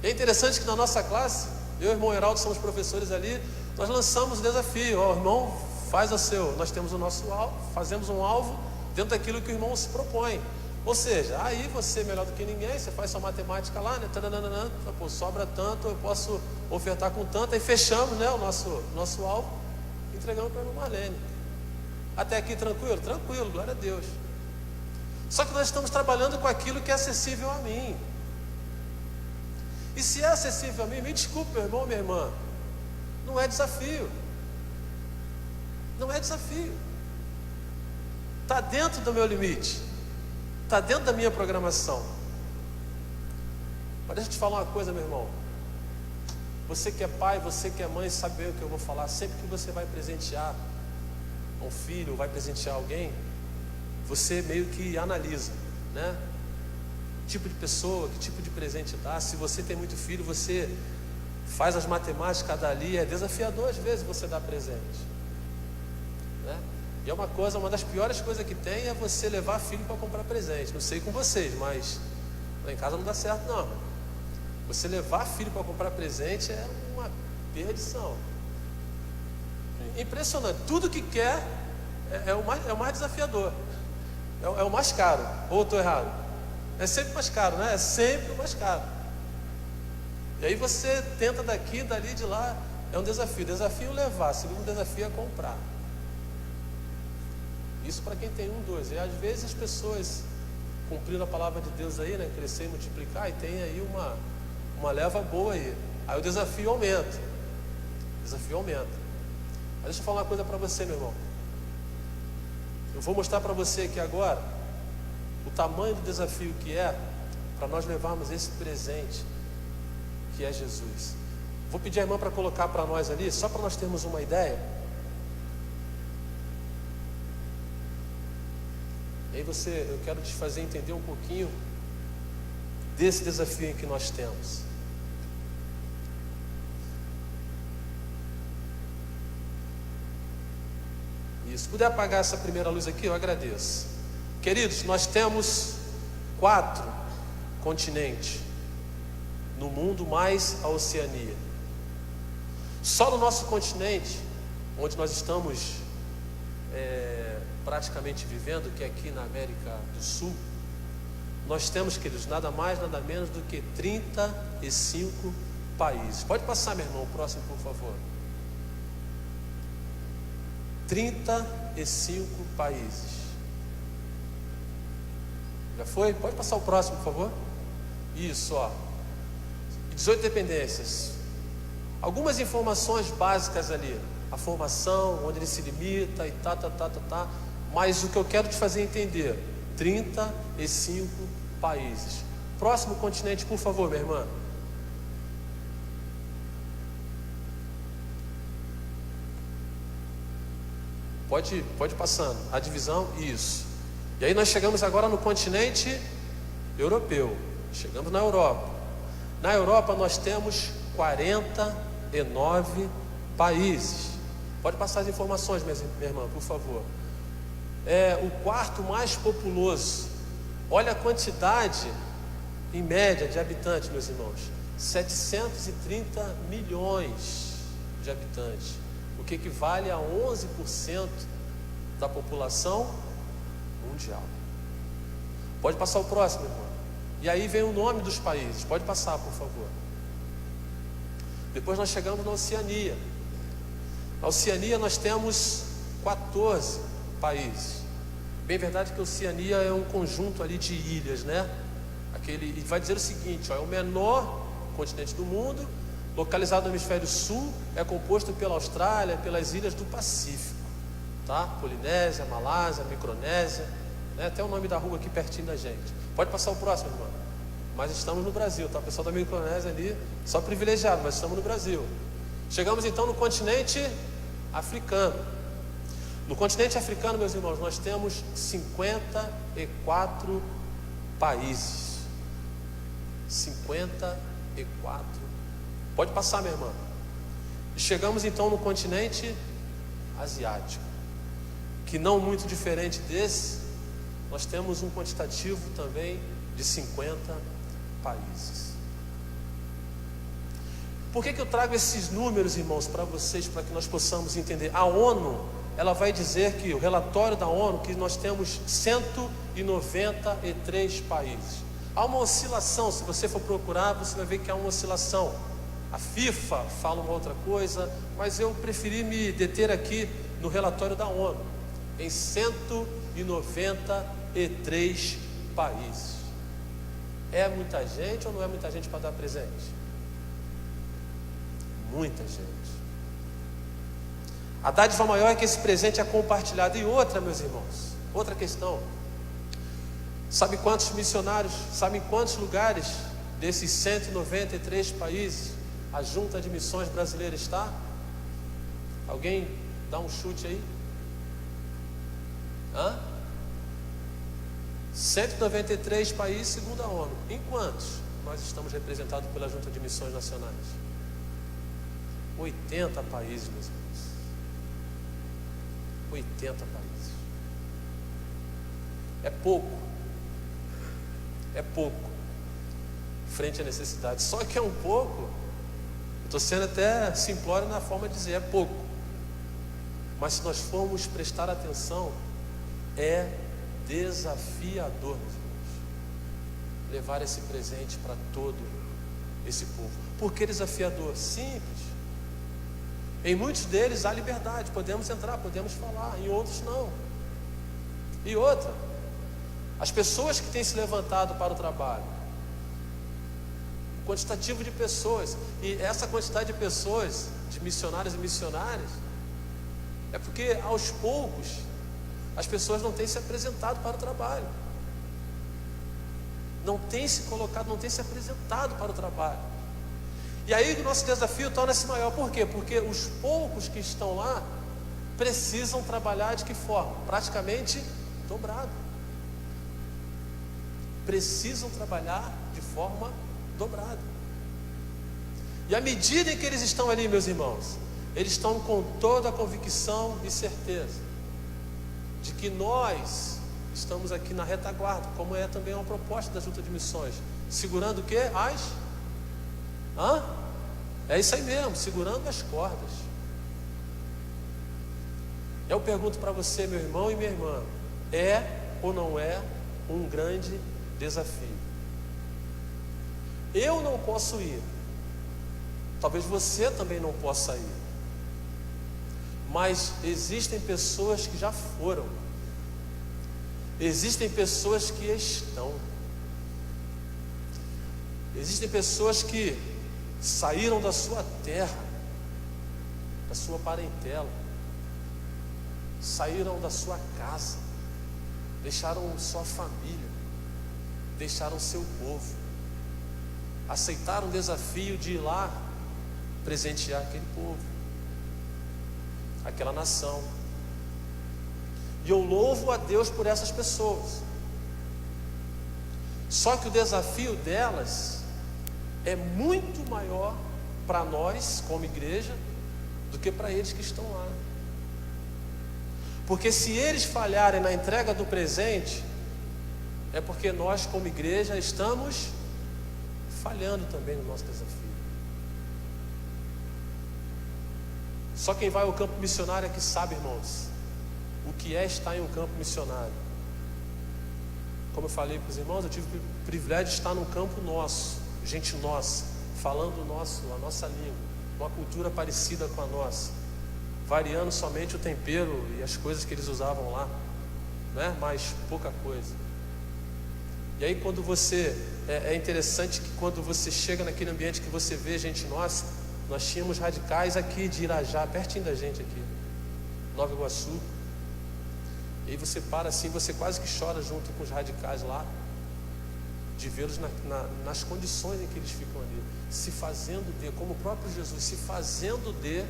É interessante que na nossa classe, eu e o irmão Heraldo somos professores ali, nós lançamos o desafio, o irmão faz o seu, nós temos o nosso alvo, fazemos um alvo dentro daquilo que o irmão se propõe. Ou seja, aí você é melhor do que ninguém, você faz sua matemática lá, né? Pô, sobra tanto, eu posso ofertar com tanto, aí fechamos, né, o nosso alvo, entregamos para a irmã Marlene. Até aqui tranquilo? Tranquilo, glória a Deus. Só que nós estamos trabalhando com aquilo que é acessível a mim. E se é acessível a mim, me desculpe, meu irmão, minha irmã, não é desafio. Não é desafio. Está dentro do meu limite. Está dentro da minha programação. Mas deixa eu te falar uma coisa, meu irmão. Você que é pai, você que é mãe, sabe bem o que eu vou falar. Sempre que você vai presentear um filho, vai presentear alguém, você meio que analisa, né? Que tipo de pessoa, que tipo de presente dá. Se você tem muito filho, você faz as matemáticas dali. É desafiador às vezes você dar presente, né? E é uma das piores coisas que tem é você levar filho para comprar presente. Não sei com vocês, mas lá em casa não dá certo não. Você levar filho para comprar presente é uma perdição. Impressionante. Tudo que quer é o mais desafiador. É o mais caro. Ou eu estou errado? É sempre mais caro, né? É sempre o mais caro. E aí você tenta daqui, dali, de lá. É um desafio. Desafio levar. Segundo desafio é comprar. Isso para quem tem 1, 2. E às vezes as pessoas cumprindo a palavra de Deus aí, né? Crescer e multiplicar. E tem aí uma leva boa aí. Aí o desafio aumenta. O desafio aumenta. Mas deixa eu falar uma coisa para você, meu irmão. Eu vou mostrar para você aqui agora o tamanho do desafio que é para nós levarmos esse presente que é Jesus. Vou pedir a irmã para colocar para nós ali, só para nós termos uma ideia. E aí eu quero te fazer entender um pouquinho desse desafio que nós temos. Se puder apagar essa primeira luz aqui, eu agradeço. Queridos, nós temos 4 continentes no mundo, mais a Oceania. Só no nosso continente, onde nós estamos praticamente vivendo, que é aqui na América do Sul, nós temos, queridos, nada mais, nada menos do que 35 países. Pode passar, meu irmão, o próximo, por favor. 35 países. Já foi? Pode passar o próximo, por favor. Isso, ó. 18 dependências. Algumas informações básicas ali. A formação, onde ele se limita e tá. Mas o que eu quero te fazer entender: 35 países. Próximo continente, por favor, minha irmã. Pode passando. A divisão, isso. E aí nós chegamos agora no continente europeu. Chegamos na Europa. Na Europa nós temos 49 países. Pode passar as informações, minha irmã, por favor. É o quarto mais populoso. Olha a quantidade em média de habitantes, meus irmãos. 730 milhões de habitantes, o que equivale a 11% da população mundial. Pode passar o próximo, irmão. E aí vem o nome dos países. Pode passar, por favor. Depois nós chegamos na Oceania. Na Oceania nós temos 14 países. Bem verdade que a Oceania é um conjunto ali de ilhas, né? E vai dizer o seguinte, ó, é o menor continente do mundo, localizado no hemisfério sul, é composto pela Austrália, pelas ilhas do Pacífico, tá? Polinésia, Malásia, Micronésia, né? Até o nome da rua aqui pertinho da gente. Pode passar o próximo, irmão. Mas estamos no Brasil, tá? O pessoal da Micronésia ali, só privilegiado, mas estamos no Brasil. Chegamos então no continente africano. No continente africano, meus irmãos, nós temos 54 países. 54. Pode passar, minha irmã. E chegamos então no continente asiático, que não muito diferente desse, nós temos um quantitativo também de 50 países. Por que eu trago esses números, irmãos, para vocês, para que nós possamos entender? A ONU, ela vai dizer que o relatório da ONU, que nós temos 193 países. Há uma oscilação, se você for procurar, você vai ver que há uma oscilação. A FIFA fala uma outra coisa, mas eu preferi me deter aqui no relatório da ONU, em 193 países. É muita gente ou não é muita gente para dar presente? Muita gente. A dádiva maior é que esse presente é compartilhado. E outra, meus irmãos, outra questão. Sabe quantos missionários, sabe em quantos lugares desses 193 países a Junta de Missões Brasileira está? Alguém dá um chute aí? 193 países segundo a ONU. Em quantos nós estamos representados pela Junta de Missões Nacionais? 80 países, meus irmãos. 80 países. É pouco. É pouco frente à necessidade. Só que é um pouco. Eu estou sendo até simplório na forma de dizer, é pouco. Mas se nós formos prestar atenção, é desafiador, meus irmãos, levar esse presente para todo esse povo. Por que desafiador? Simples. Em muitos deles há liberdade, podemos entrar, podemos falar, em outros não. E outra, as pessoas que têm se levantado para o trabalho, o quantitativo de pessoas, e essa quantidade de pessoas, de missionários e missionárias, é porque aos poucos as pessoas não têm se apresentado para o trabalho, não têm se colocado, não têm se apresentado para o trabalho. E aí o nosso desafio torna-se maior. Por quê? Porque os poucos que estão lá precisam trabalhar de que forma? Praticamente dobrado. Precisam trabalhar de forma dobrada. E à medida em que eles estão ali, meus irmãos, eles estão com toda a convicção e certeza de que nós estamos aqui na retaguarda, como é também uma proposta da Junta de Missões, segurando o quê? É isso aí mesmo, segurando as cordas. Eu pergunto para você, meu irmão e minha irmã, é ou não é um grande desafio? Eu não posso ir, talvez você também não possa ir, mas existem pessoas que já foram, existem pessoas que estão, existem pessoas que saíram da sua terra, da sua parentela, saíram da sua casa, deixaram sua família, deixaram seu povo, aceitaram o desafio de ir lá presentear aquele povo, aquela nação. E eu louvo a Deus por essas pessoas. Só que o desafio delas é muito maior para nós como igreja do que para eles que estão lá. Porque se eles falharem na entrega do presente, é porque nós como igreja estamos falhando também no nosso desafio. Só quem vai ao campo missionário é que sabe, irmãos, o que é estar em um campo missionário. Como eu falei para os irmãos, eu tive o privilégio de estar num campo nosso, gente nossa, falando a nossa língua, uma cultura parecida com a nossa, variando somente o tempero e as coisas que eles usavam lá, né? Mas pouca coisa. E aí quando você, é interessante que quando você chega naquele ambiente que você vê gente nossa, nós tínhamos radicais aqui de Irajá, pertinho da gente aqui, Nova Iguaçu. E aí você para assim, você quase que chora junto com os radicais lá, de vê-los nas condições em que eles ficam ali, se fazendo de, como o próprio Jesus, se fazendo de,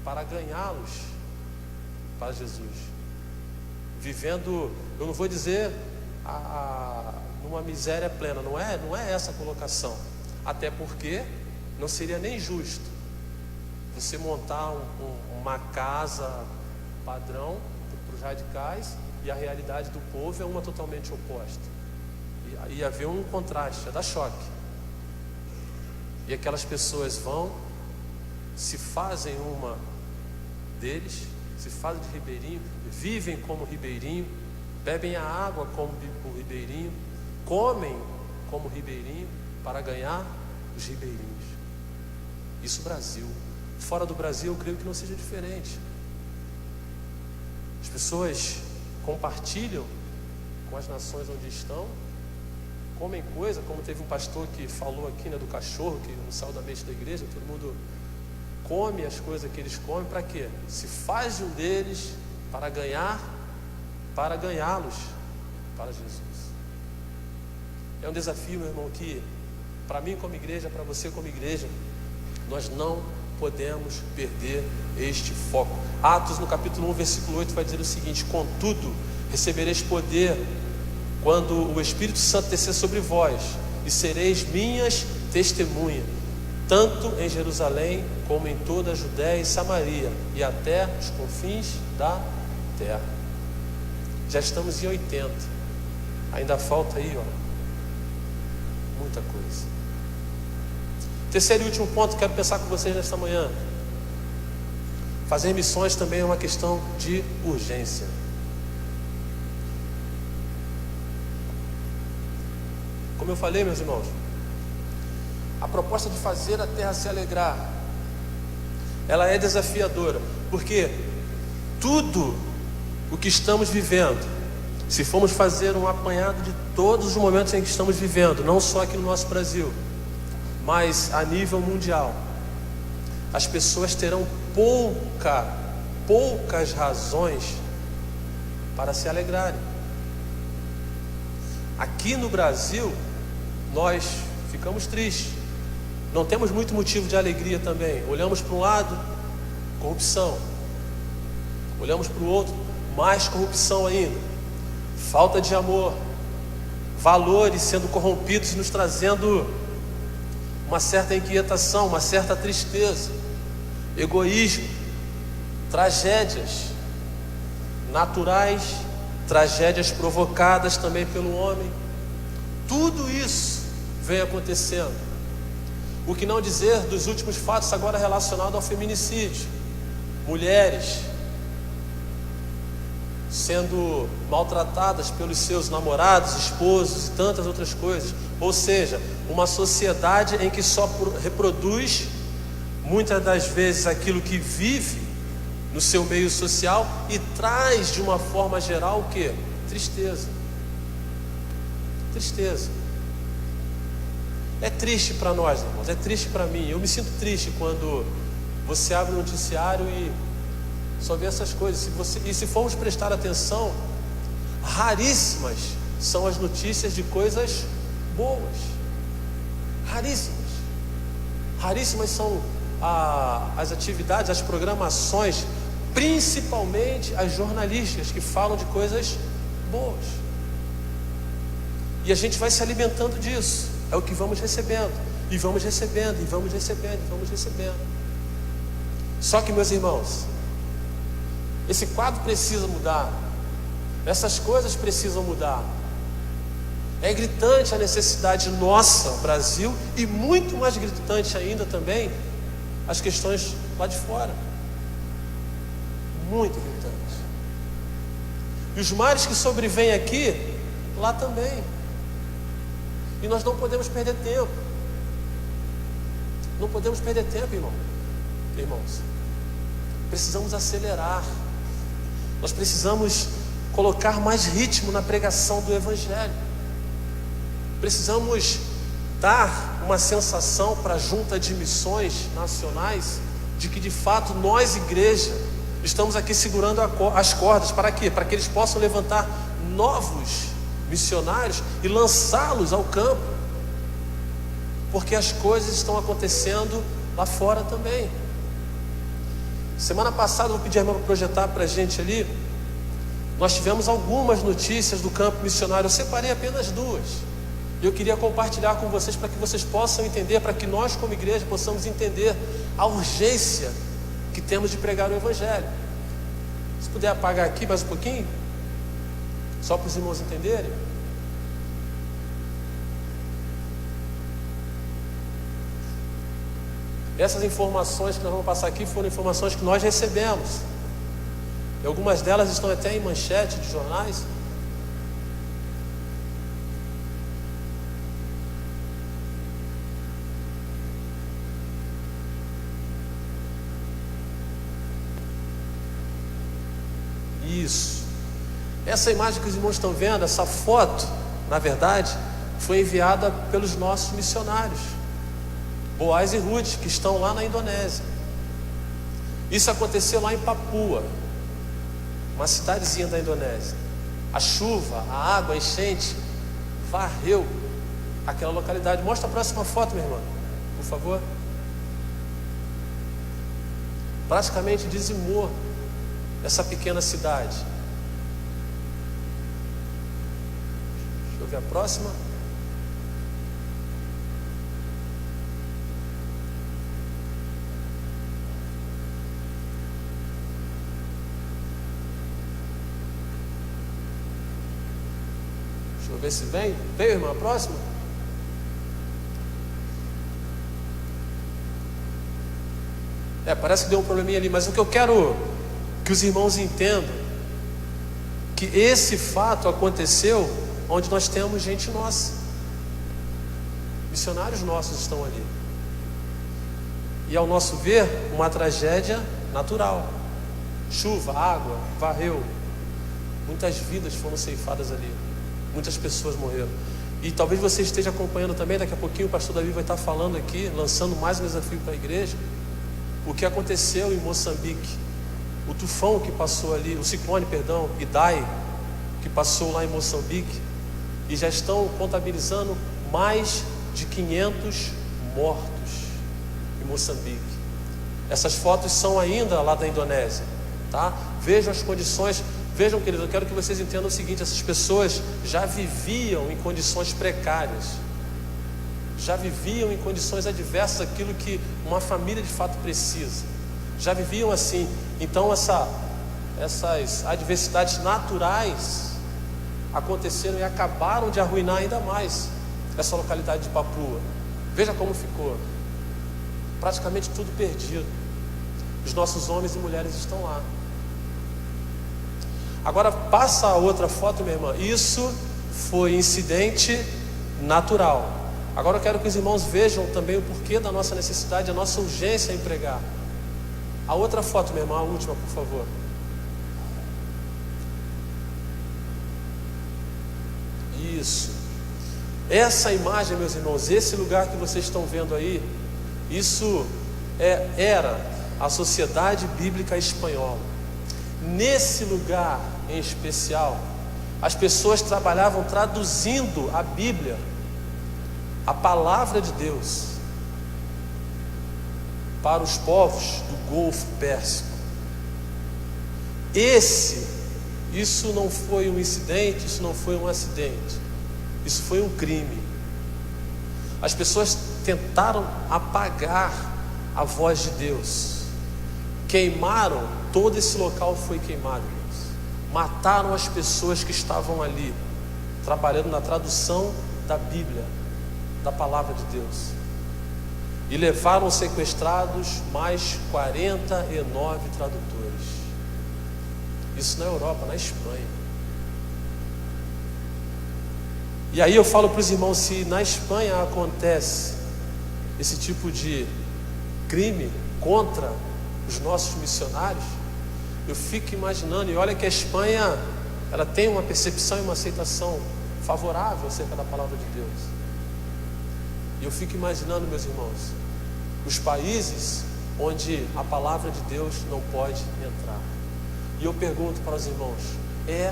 para ganhá-los para Jesus, vivendo, eu não vou dizer numa miséria plena, não é essa a colocação, até porque não seria nem justo você montar uma casa padrão para os radicais e a realidade do povo é uma totalmente oposta. Ia haver um contraste, ia dar choque. E aquelas pessoas vão, se fazem uma deles, se fazem de ribeirinho, vivem como ribeirinho, bebem a água como o ribeirinho, comem como ribeirinho, para ganhar os ribeirinhos. Isso Brasil. Fora do Brasil eu creio que não seja diferente. As pessoas compartilham com as nações onde estão, comem coisa, como teve um pastor que falou aqui, né, do cachorro que não saiu da mente da igreja, todo mundo come as coisas que eles comem, para quê? Se faz de um deles para ganhá-los para Jesus. É um desafio, meu irmão, que para mim como igreja, para você como igreja, nós não podemos perder este foco. Atos no capítulo 1, versículo 8 vai dizer o seguinte: contudo, recebereis poder quando o Espírito Santo descer sobre vós, e sereis minhas testemunhas, tanto em Jerusalém como em toda a Judéia e Samaria, e até os confins da terra. Já estamos em 80, ainda falta aí, muita coisa. Terceiro e último ponto que quero pensar com vocês nesta manhã: fazer missões também é uma questão de urgência. Como eu falei, meus irmãos, a proposta de fazer a terra se alegrar, ela é desafiadora, porque tudo o que estamos vivendo, se formos fazer um apanhado de todos os momentos em que estamos vivendo, não só aqui no nosso Brasil, mas a nível mundial, as pessoas terão poucas razões para se alegrarem. Aqui no Brasil, nós ficamos tristes, não temos muito motivo de alegria também. Olhamos para um lado, corrupção, olhamos para o outro, mais corrupção ainda, falta de amor, valores sendo corrompidos, nos trazendo uma certa inquietação, uma certa tristeza, egoísmo, tragédias naturais, tragédias provocadas também pelo homem. Tudo isso vem acontecendo. O que não dizer dos últimos fatos agora relacionados ao feminicídio, mulheres sendo maltratadas pelos seus namorados, esposos e tantas outras coisas. Ou seja, uma sociedade em que só reproduz muitas das vezes aquilo que vive no seu meio social e traz de uma forma geral o quê? Tristeza. Tristeza. É triste para nós, irmãos, é triste para mim. Eu me sinto triste quando você abre o noticiário e só vê essas coisas. E se formos prestar atenção, raríssimas são as notícias de coisas boas. Raríssimas. Raríssimas são as atividades, as programações, principalmente as jornalísticas, que falam de coisas boas. E a gente vai se alimentando disso. É o que vamos recebendo, e vamos recebendo, e vamos recebendo, e vamos recebendo. Só que, meus irmãos, esse quadro precisa mudar. Essas coisas precisam mudar. É gritante a necessidade nossa, Brasil, e muito mais gritante ainda também as questões lá de fora. Muito gritante. E os males que sobrevêm aqui, lá também. E nós não podemos perder tempo. Não podemos perder tempo, irmãos. Precisamos acelerar. Nós precisamos colocar mais ritmo na pregação do Evangelho. Precisamos dar uma sensação para a junta de missões nacionais de que de fato nós, igreja, estamos aqui segurando as cordas. Para quê? Para que eles possam levantar novos missionários e lançá-los ao campo, porque as coisas estão acontecendo lá fora também. Semana passada, eu vou pedir a irmã para projetar para a gente ali. Nós tivemos algumas notícias do campo missionário. Eu separei apenas duas. Eu queria compartilhar com vocês para que vocês possam entender, para que nós como igreja possamos entender a urgência que temos de pregar o Evangelho. Se puder apagar aqui mais um pouquinho, só para os irmãos entenderem. Essas informações que nós vamos passar aqui foram informações que nós recebemos. E algumas delas estão até em manchete de jornais. Isso. Essa imagem que os irmãos estão vendo, essa foto, na verdade, foi enviada pelos nossos missionários, Boaz e Ruth, que estão lá na Indonésia. Isso aconteceu lá em Papua, uma cidadezinha da Indonésia. A chuva, a água, a enchente varreu aquela localidade. Mostra a próxima foto, minha irmã, por favor. Praticamente dizimou essa pequena cidade. Deixa eu ver a próxima. Deixa eu ver se vem. Veio, irmã, a próxima? Parece que deu um probleminha ali, mas o que eu quero que os irmãos entendam, que esse fato aconteceu onde nós temos gente nossa, missionários nossos estão ali, e ao nosso ver, uma tragédia natural, chuva, água, varreu, muitas vidas foram ceifadas ali, muitas pessoas morreram, e talvez você esteja acompanhando também, daqui a pouquinho o pastor Davi vai estar falando aqui, lançando mais um desafio para a igreja, o que aconteceu em Moçambique, o tufão que passou ali, o ciclone, perdão, Idai, que passou lá em Moçambique, e já estão contabilizando mais de 500 mortos em Moçambique. Essas fotos são ainda lá da Indonésia, tá? Vejam as condições, vejam, queridos, eu quero que vocês entendam o seguinte: essas pessoas já viviam em condições precárias, já viviam em condições adversas, aquilo que uma família de fato precisa, já viviam assim. Então essas adversidades naturais aconteceram e acabaram de arruinar ainda mais essa localidade de Papua. Veja como ficou, praticamente tudo perdido. Os nossos homens e mulheres estão lá. Agora passa a outra foto, minha irmã. Isso foi incidente natural. Agora eu quero que os irmãos vejam também o porquê da nossa necessidade, a nossa urgência em pregar. A outra foto, minha irmã, a última, por favor. Isso. Essa imagem, meus irmãos, esse lugar que vocês estão vendo aí, isso era a Sociedade Bíblica Espanhola. Nesse lugar em especial, as pessoas trabalhavam traduzindo a Bíblia, a palavra de Deus, para os povos do Golfo Pérsico. Isso não foi um incidente, isso não foi um acidente, isso foi um crime. As pessoas tentaram apagar a voz de Deus, queimaram, todo esse local foi queimado, mataram as pessoas que estavam ali, trabalhando na tradução da Bíblia, da palavra de Deus, e levaram sequestrados mais 49 tradutores. Isso na Europa, na Espanha. E aí eu falo para os irmãos, se na Espanha acontece esse tipo de crime contra os nossos missionários, eu fico imaginando, e olha que a Espanha, ela tem uma percepção e uma aceitação favorável acerca da palavra de Deus. E eu fico imaginando, meus irmãos, os países onde a palavra de Deus não pode entrar. E eu pergunto para os irmãos, é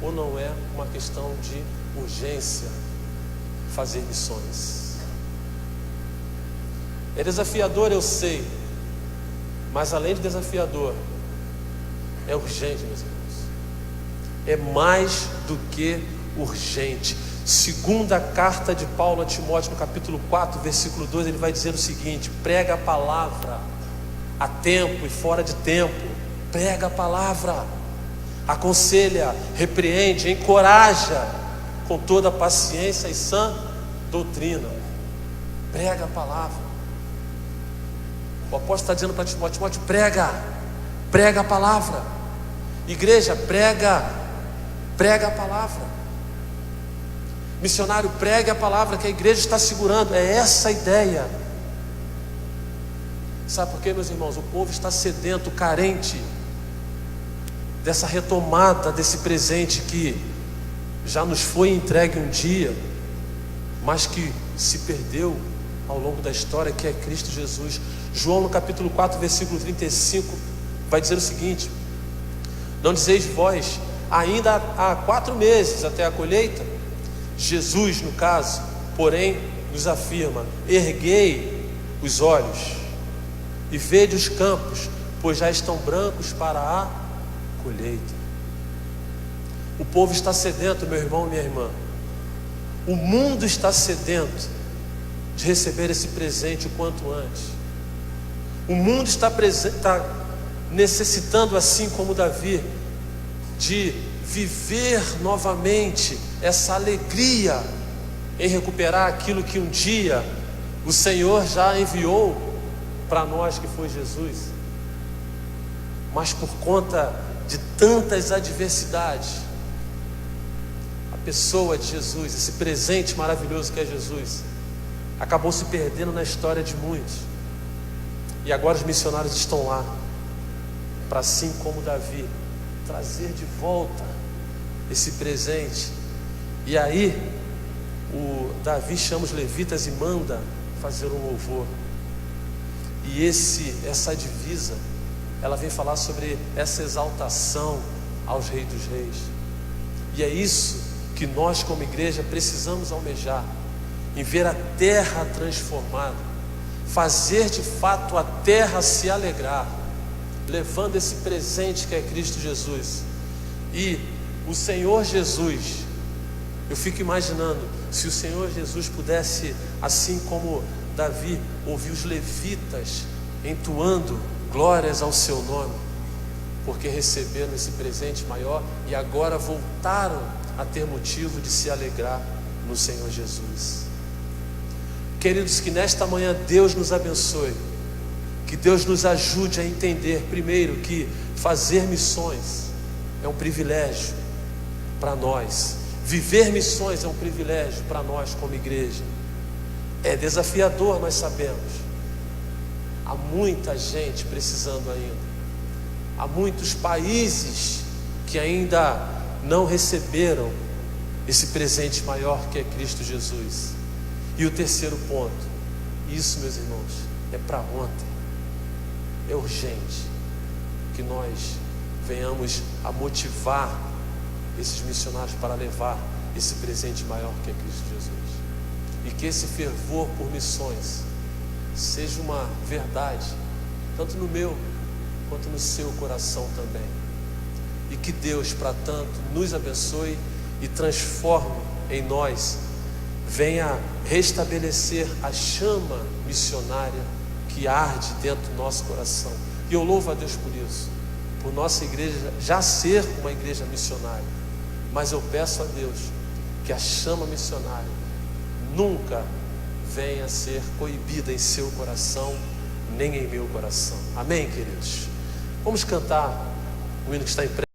ou não é uma questão de urgência fazer missões? É desafiador, eu sei, mas além de desafiador, é urgente, meus irmãos. É mais do que urgente. Segunda carta de Paulo a Timóteo, no capítulo 4, versículo 2, ele vai dizer o seguinte: prega a palavra a tempo e fora de tempo. Prega a palavra, aconselha, repreende, encoraja com toda paciência e sã doutrina. Prega a palavra. O apóstolo está dizendo para Timóteo: Timóteo, prega a palavra. Igreja, prega a palavra. Missionário, pregue a palavra que a igreja está segurando. É essa a ideia. Sabe por quê, meus irmãos? O povo está sedento, carente dessa retomada desse presente que já nos foi entregue um dia, mas que se perdeu ao longo da história, que é Cristo Jesus. João, no capítulo 4, versículo 35, vai dizer o seguinte: não dizeis vós, ainda há 4 meses até a colheita? Jesus, no caso, porém nos afirma: erguei os olhos e vede os campos, pois já estão brancos para a colheita. O povo está sedento, meu irmão e minha irmã. O mundo está sedento de receber esse presente o quanto antes. O mundo está necessitando, assim como Davi, de viver novamente essa alegria em recuperar aquilo que um dia o Senhor já enviou para nós, que foi Jesus. Mas por conta de tantas adversidades, a pessoa de Jesus, esse presente maravilhoso que é Jesus, acabou se perdendo na história de muitos. E agora os missionários estão lá para, assim como Davi, trazer de volta esse presente. E aí o Davi chama os levitas e manda fazer um louvor. E essa divisa, ela vem falar sobre essa exaltação aos Reis dos Reis. E é isso que nós como igreja precisamos almejar, em ver a terra transformada, fazer de fato a terra se alegrar, levando esse presente que é Cristo Jesus. E o Senhor Jesus, eu fico imaginando, se o Senhor Jesus pudesse, assim como Davi, ouvir os levitas entoando glórias ao seu nome, porque receberam esse presente maior e agora voltaram a ter motivo de se alegrar no Senhor Jesus. Queridos, que nesta manhã Deus nos abençoe, que Deus nos ajude a entender, primeiro, que fazer missões é um privilégio para nós, viver missões é um privilégio para nós como igreja. É desafiador, nós sabemos. Há muita gente precisando ainda, há muitos países que ainda não receberam esse presente maior que é Cristo Jesus. E o terceiro ponto, isso, meus irmãos, é para ontem. É urgente que nós venhamos a motivar esses missionários para levar esse presente maior que é Cristo Jesus. E que esse fervor por missões seja uma verdade, tanto no meu quanto no seu coração também. E que Deus, para tanto, nos abençoe e transforme em nós, venha restabelecer a chama missionária que arde dentro do nosso coração. E eu louvo a Deus por isso, por nossa igreja já ser uma igreja missionária. Mas eu peço a Deus que a chama missionária nunca venha a ser coibida em seu coração, nem em meu coração. Amém, queridos? Vamos cantar o hino que está em